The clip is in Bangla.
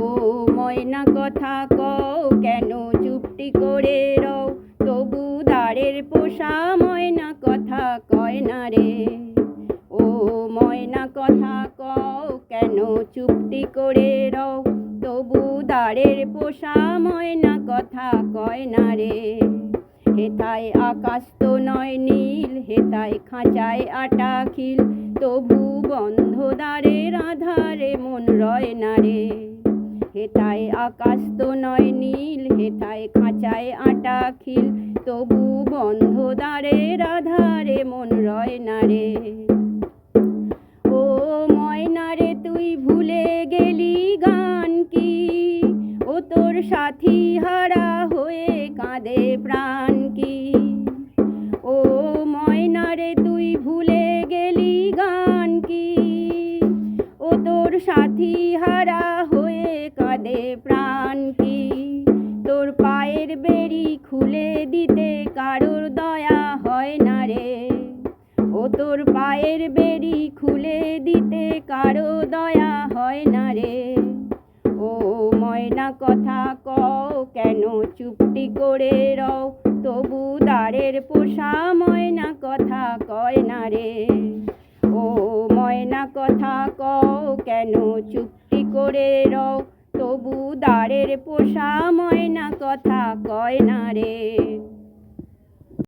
ও ময়না কথা কও কেন চুপটি করে রও, তবু দ্বারের পোষা ময়না কথা কয় না রে। ও ময়না কথা কও কেন চুপটি করে রও, তবু দ্বারের পোষা ময়না কথা কয় না রে। হেথায় আকাশ তো নয় নীল, হেথায় খাঁচায় আটা খিল, তবু বন্ধ দ্বারের আধারে মন রয় না রে। হেথায় আকাশ তো নয় নীল, হেথায় খাঁচায় আটা খিল, তবু বন্ধ দ্বারের আধারে মন রয় না রে। ও ময়না রে তুই ভুলে গেলি গান কি, ও তোর সাথী হারা হয়ে কাঁদে প্রাণ কি। ও ময়না রে তুই ভুলে গেলি গান কি, ও তোর সাথী হারা হয়ে কাঁদে প্রাণ কি। তোর পায়ের বেড়ি খুলে দিতে কারোর দয়া হয় না রে। ও তোর পায়ের বেড়ি খুলে দিতে কারো দয়া হয় না রে। ও ময়না কথা কও কেন চুপটি করে রও, তবু দ্বারের পোষা ময়না কথা কয় না রে। ও ময়না কথা কও কেন চুপটি করে রও, তবু দ্বারের পোষা ময়না কথা কয় না রে।